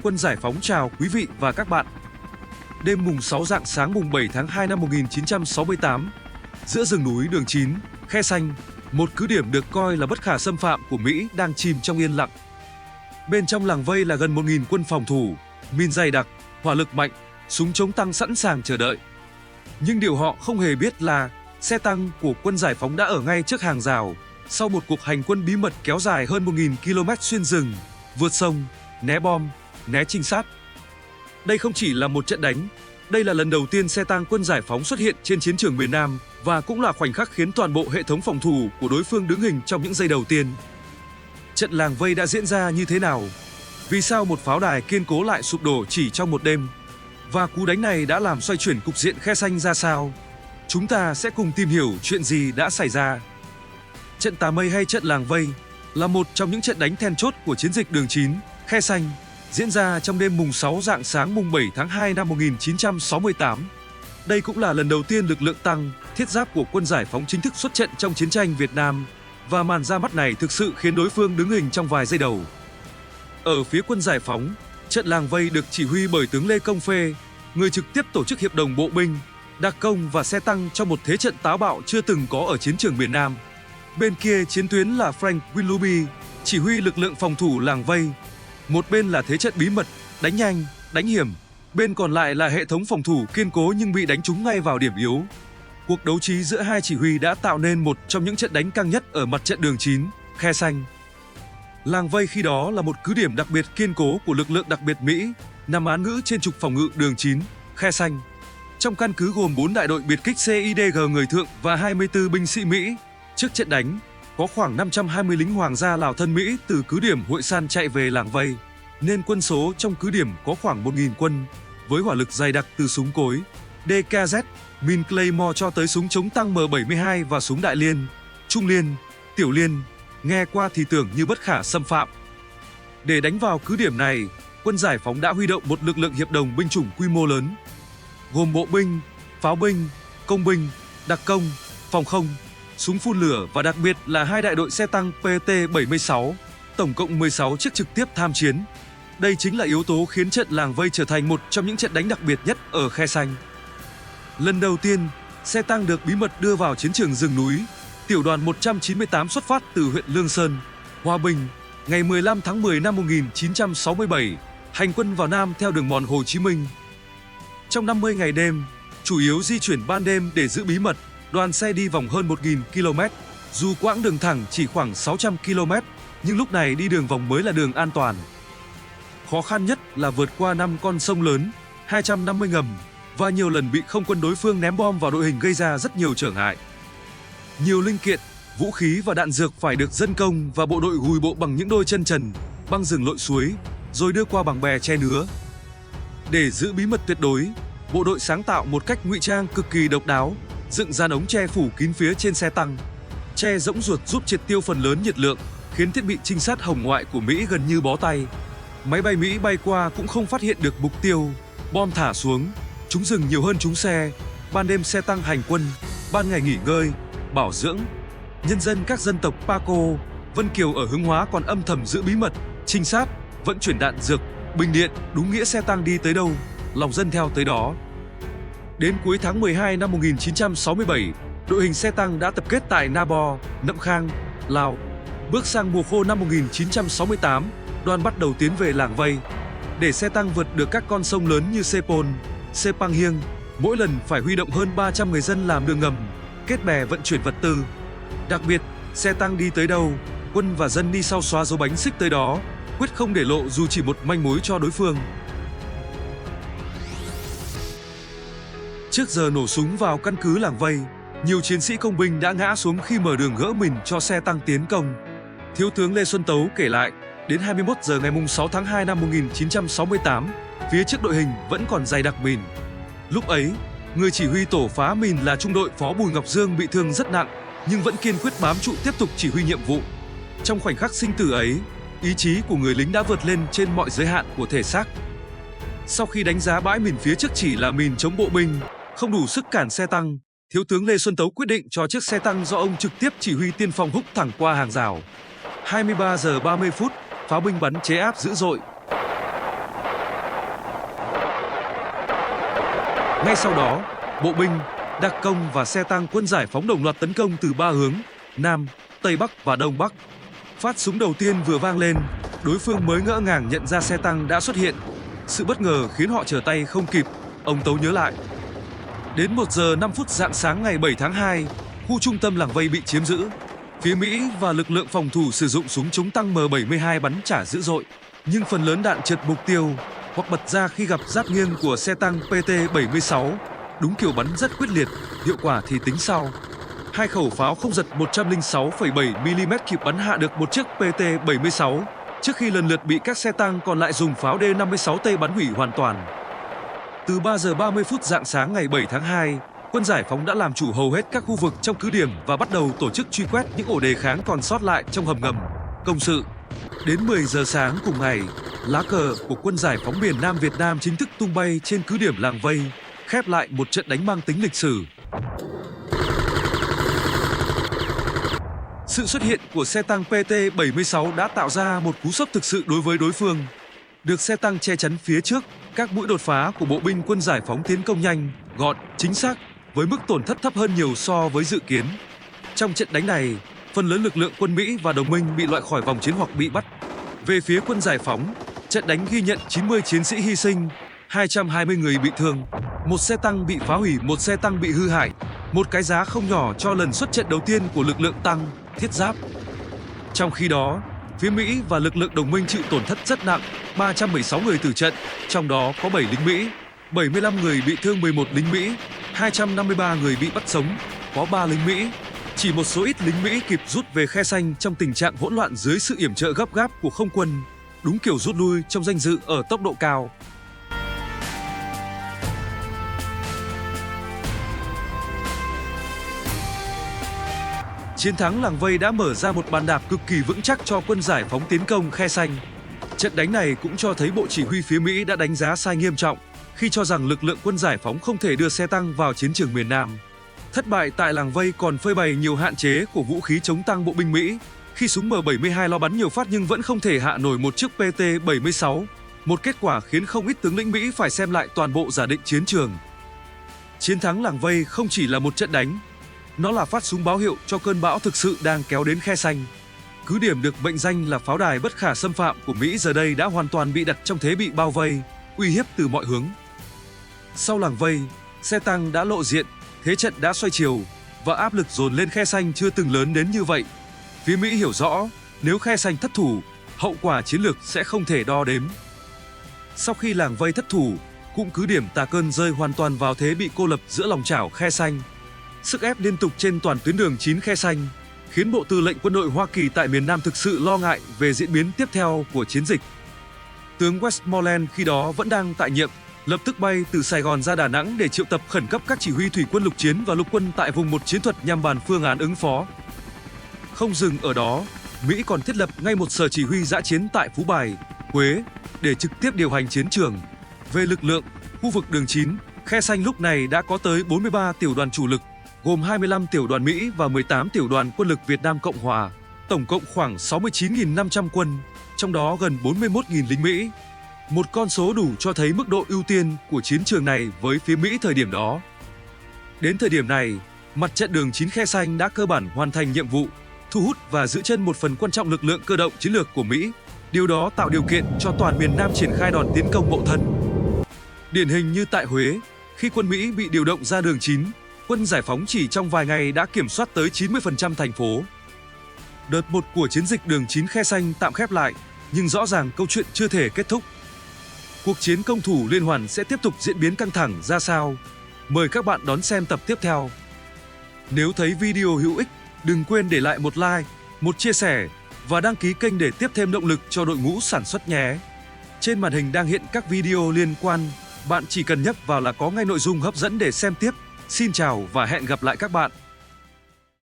Quân Giải phóng chào quý vị và các bạn. Đêm mùng 6 rạng sáng mùng 7 tháng 2 năm 1968, giữa rừng núi Đường 9, Khe Sanh, một cứ điểm được coi là bất khả xâm phạm của Mỹ đang chìm trong yên lặng. Bên trong làng vây là gần 1.000 quân phòng thủ, min dày đặc, hỏa lực mạnh, súng chống tăng sẵn sàng chờ đợi. Nhưng điều họ không hề biết là xe tăng của Quân Giải phóng đã ở ngay trước hàng rào, sau một cuộc hành quân bí mật kéo dài hơn 1.000 km xuyên rừng, vượt sông, né bom, né trinh sát. Đây không chỉ là một trận đánh, đây là lần đầu tiên xe tăng Quân Giải phóng xuất hiện trên chiến trường miền Nam và cũng là khoảnh khắc khiến toàn bộ hệ thống phòng thủ của đối phương đứng hình trong những giây đầu tiên. Trận làng vây đã diễn ra như thế nào? Vì sao một pháo đài kiên cố lại sụp đổ chỉ trong một đêm? Và cú đánh này đã làm xoay chuyển cục diện Khe Sanh ra sao? Chúng ta sẽ cùng tìm hiểu chuyện gì đã xảy ra. Trận Tà Mây hay trận làng vây là một trong những trận đánh then chốt của chiến dịch Đường 9, Khe Sanh, diễn ra trong đêm mùng 6 rạng sáng mùng 7 tháng 2 năm 1968. Đây cũng là lần đầu tiên lực lượng tăng, thiết giáp của Quân Giải phóng chính thức xuất trận trong chiến tranh Việt Nam, và màn ra mắt này thực sự khiến đối phương đứng hình trong vài giây đầu. Ở phía Quân Giải phóng, trận làng vây được chỉ huy bởi tướng Lê Công Phê, người trực tiếp tổ chức hiệp đồng bộ binh, đặc công và xe tăng trong một thế trận táo bạo chưa từng có ở chiến trường miền Nam. Bên kia chiến tuyến là Frank Willoughby, chỉ huy lực lượng phòng thủ làng vây. Một bên là thế trận bí mật, đánh nhanh, đánh hiểm, bên còn lại là hệ thống phòng thủ kiên cố nhưng bị đánh trúng ngay vào điểm yếu. Cuộc đấu trí giữa hai chỉ huy đã tạo nên một trong những trận đánh căng nhất ở mặt trận Đường 9, Khe Sanh. Làng vây khi đó là một cứ điểm đặc biệt kiên cố của lực lượng đặc biệt Mỹ, nằm án ngữ trên trục phòng ngự Đường 9, Khe Sanh. Trong căn cứ gồm 4 đại đội biệt kích CIDG người thượng và 24 binh sĩ Mỹ. Trước trận đánh, có khoảng 520 lính Hoàng gia Lào thân Mỹ từ cứ điểm Hội San chạy về làng vây, nên quân số trong cứ điểm có khoảng 1.000 quân, với hỏa lực dày đặc từ súng cối, DKZ, min Claymore cho tới súng chống tăng M72 và súng đại liên, trung liên, tiểu liên, nghe qua thì tưởng như bất khả xâm phạm. Để đánh vào cứ điểm này, Quân Giải phóng đã huy động một lực lượng hiệp đồng binh chủng quy mô lớn, gồm bộ binh, pháo binh, công binh, đặc công, phòng không, súng phun lửa và đặc biệt là 2 đại đội xe tăng PT-76, tổng cộng 16 chiếc trực tiếp tham chiến. Đây chính là yếu tố khiến trận làng vây trở thành một trong những trận đánh đặc biệt nhất ở Khe Sanh. Lần đầu tiên, xe tăng được bí mật đưa vào chiến trường rừng núi. Tiểu đoàn 198 xuất phát từ huyện Lương Sơn, Hòa Bình, ngày 15 tháng 10 năm 1967, hành quân vào Nam theo đường mòn Hồ Chí Minh. Trong 50 ngày đêm, chủ yếu di chuyển ban đêm để giữ bí mật, đoàn xe đi vòng hơn 1.000 km. Dù quãng đường thẳng chỉ khoảng 600 km, nhưng lúc này đi đường vòng mới là đường an toàn. Khó khăn nhất là vượt qua 5 con sông lớn, 250 ngầm và nhiều lần bị không quân đối phương ném bom vào đội hình gây ra rất nhiều trở ngại. Nhiều linh kiện, vũ khí và đạn dược phải được dân công và bộ đội gùi bộ bằng những đôi chân trần, băng rừng lội suối, rồi đưa qua bằng bè che nứa. Để giữ bí mật tuyệt đối, bộ đội sáng tạo một cách ngụy trang cực kỳ độc đáo, dựng dàn ống che phủ kín phía trên xe tăng. Che rỗng ruột giúp triệt tiêu phần lớn nhiệt lượng, khiến thiết bị trinh sát hồng ngoại của Mỹ gần như bó tay. Máy bay Mỹ bay qua cũng không phát hiện được mục tiêu, bom thả xuống, chúng dừng nhiều hơn chúng xe. Ban đêm xe tăng hành quân, ban ngày nghỉ ngơi, bảo dưỡng. Nhân dân các dân tộc Paco, Vân Kiều ở Hướng Hóa còn âm thầm giữ bí mật, trinh sát, vận chuyển đạn dược, bình điện, đúng nghĩa xe tăng đi tới đâu, lòng dân theo tới đó. Đến cuối tháng 12 năm 1967, đội hình xe tăng đã tập kết tại Na Bo, Nậm Khang, Lào. Bước sang mùa khô năm 1968, đoàn bắt đầu tiến về làng vây. Để xe tăng vượt được các con sông lớn như Sepol, Sepang Hieng, mỗi lần phải huy động hơn 300 người dân làm đường ngầm, kết bè vận chuyển vật tư. Đặc biệt, xe tăng đi tới đâu, quân và dân đi sau xóa dấu bánh xích tới đó, quyết không để lộ dù chỉ một manh mối cho đối phương. Trước giờ nổ súng vào căn cứ làng vây, nhiều chiến sĩ công binh đã ngã xuống khi mở đường gỡ mìn cho xe tăng tiến công. Thiếu tướng Lê Xuân Tấu kể lại, đến 21 giờ ngày 6 tháng 2 năm 1968, phía trước đội hình vẫn còn dày đặc mìn. Lúc ấy, người chỉ huy tổ phá mìn là trung đội phó Bùi Ngọc Dương bị thương rất nặng, nhưng vẫn kiên quyết bám trụ tiếp tục chỉ huy nhiệm vụ. Trong khoảnh khắc sinh tử ấy, ý chí của người lính đã vượt lên trên mọi giới hạn của thể xác. Sau khi đánh giá bãi mìn phía trước chỉ là mìn chống bộ binh, không đủ sức cản xe tăng, Thiếu tướng Lê Xuân Tấu quyết định cho chiếc xe tăng do ông trực tiếp chỉ huy tiên phong húc thẳng qua hàng rào. 23 giờ 30 phút, pháo binh bắn chế áp dữ dội. Ngay sau đó, bộ binh, đặc công và xe tăng quân giải phóng đồng loạt tấn công từ 3 hướng: Nam, Tây Bắc và Đông Bắc. Phát súng đầu tiên vừa vang lên, đối phương mới ngỡ ngàng nhận ra xe tăng đã xuất hiện. Sự bất ngờ khiến họ trở tay không kịp, ông Tấu nhớ lại. Đến 1 giờ 5 phút rạng sáng ngày 7 tháng 2, khu trung tâm làng vây bị chiếm giữ. Phía Mỹ và lực lượng phòng thủ sử dụng súng chống tăng M72 bắn trả dữ dội, nhưng phần lớn đạn trượt mục tiêu hoặc bật ra khi gặp giáp nghiêng của xe tăng PT-76. Đúng kiểu bắn rất quyết liệt, hiệu quả thì tính sau. 2 khẩu pháo không giật 106,7mm kịp bắn hạ được một chiếc PT-76, trước khi lần lượt bị các xe tăng còn lại dùng pháo D-56T bắn hủy hoàn toàn. Từ 3 giờ 30 phút rạng sáng ngày 7 tháng 2, quân giải phóng đã làm chủ hầu hết các khu vực trong cứ điểm và bắt đầu tổ chức truy quét những ổ đề kháng còn sót lại trong hầm ngầm, công sự. Đến 10 giờ sáng cùng ngày, lá cờ của quân giải phóng miền Nam Việt Nam chính thức tung bay trên cứ điểm làng vây, khép lại một trận đánh mang tính lịch sử. Sự xuất hiện của xe tăng PT-76 đã tạo ra một cú sốc thực sự đối với đối phương. Được xe tăng che chắn phía trước, các mũi đột phá của bộ binh quân giải phóng tiến công nhanh, gọn, chính xác, với mức tổn thất thấp hơn nhiều so với dự kiến. Trong trận đánh này, phần lớn lực lượng quân Mỹ và đồng minh bị loại khỏi vòng chiến hoặc bị bắt. Về phía quân giải phóng, trận đánh ghi nhận 90 chiến sĩ hy sinh, 220 người bị thương, một xe tăng bị phá hủy, một xe tăng bị hư hại, một cái giá không nhỏ cho lần xuất trận đầu tiên của lực lượng tăng, thiết giáp. Trong khi đó, phía Mỹ và lực lượng đồng minh chịu tổn thất rất nặng, 316 người tử trận, trong đó có 7 lính Mỹ, 75 người bị thương, 11 lính Mỹ, 253 người bị bắt sống, có 3 lính Mỹ. Chỉ một số ít lính Mỹ kịp rút về Khe Xanh trong tình trạng hỗn loạn dưới sự yểm trợ gấp gáp của không quân, đúng kiểu rút lui trong danh dự ở tốc độ cao. Chiến thắng làng vây đã mở ra một bàn đạp cực kỳ vững chắc cho quân giải phóng tiến công Khe Xanh. Trận đánh này cũng cho thấy bộ chỉ huy phía Mỹ đã đánh giá sai nghiêm trọng khi cho rằng lực lượng quân giải phóng không thể đưa xe tăng vào chiến trường miền Nam. Thất bại tại làng vây còn phơi bày nhiều hạn chế của vũ khí chống tăng bộ binh Mỹ, khi súng M72 lo bắn nhiều phát nhưng vẫn không thể hạ nổi một chiếc PT-76, một kết quả khiến không ít tướng lĩnh Mỹ phải xem lại toàn bộ giả định chiến trường. Chiến thắng làng vây không chỉ là một trận đánh, nó là phát súng báo hiệu cho cơn bão thực sự đang kéo đến Khe Xanh. Cứ điểm được mệnh danh là pháo đài bất khả xâm phạm của Mỹ giờ đây đã hoàn toàn bị đặt trong thế bị bao vây, uy hiếp từ mọi hướng. Sau làng vây, xe tăng đã lộ diện, thế trận đã xoay chiều và áp lực dồn lên Khe Xanh chưa từng lớn đến như vậy. Phía Mỹ hiểu rõ, nếu Khe Xanh thất thủ, hậu quả chiến lược sẽ không thể đo đếm. Sau khi làng vây thất thủ, cụm cứ điểm Tà Cơn rơi hoàn toàn vào thế bị cô lập giữa lòng chảo Khe Xanh. Sức ép liên tục trên toàn tuyến đường 9 Khe Xanh khiến Bộ Tư lệnh Quân đội Hoa Kỳ tại miền Nam thực sự lo ngại về diễn biến tiếp theo của chiến dịch. Tướng Westmoreland khi đó vẫn đang tại nhiệm, lập tức bay từ Sài Gòn ra Đà Nẵng để triệu tập khẩn cấp các chỉ huy thủy quân lục chiến và lục quân tại vùng một chiến thuật nhằm bàn phương án ứng phó. Không dừng ở đó, Mỹ còn thiết lập ngay một sở chỉ huy dã chiến tại Phú Bài, Huế để trực tiếp điều hành chiến trường. Về lực lượng, khu vực đường 9, Khe Xanh lúc này đã có tới 43 tiểu đoàn chủ lực, gồm 25 tiểu đoàn Mỹ và 18 tiểu đoàn quân lực Việt Nam Cộng Hòa, tổng cộng khoảng 69.500 quân, trong đó gần 41.000 lính Mỹ. Một con số đủ cho thấy mức độ ưu tiên của chiến trường này với phía Mỹ thời điểm đó. Đến thời điểm này, mặt trận đường 9 Khe Xanh đã cơ bản hoàn thành nhiệm vụ, thu hút và giữ chân một phần quan trọng lực lượng cơ động chiến lược của Mỹ. Điều đó tạo điều kiện cho toàn miền Nam triển khai đòn tiến công mậu thân. Điển hình như tại Huế, khi quân Mỹ bị điều động ra đường 9, quân giải phóng chỉ trong vài ngày đã kiểm soát tới 90% thành phố. Đợt 1 của chiến dịch đường 9 Khe Xanh tạm khép lại, nhưng rõ ràng câu chuyện chưa thể kết thúc. Cuộc chiến công thủ liên hoàn sẽ tiếp tục diễn biến căng thẳng ra sao? Mời các bạn đón xem tập tiếp theo. Nếu thấy video hữu ích, đừng quên để lại một like, một chia sẻ và đăng ký kênh để tiếp thêm động lực cho đội ngũ sản xuất nhé. Trên màn hình đang hiện các video liên quan, bạn chỉ cần nhấp vào là có ngay nội dung hấp dẫn để xem tiếp. Xin chào và hẹn gặp lại các bạn.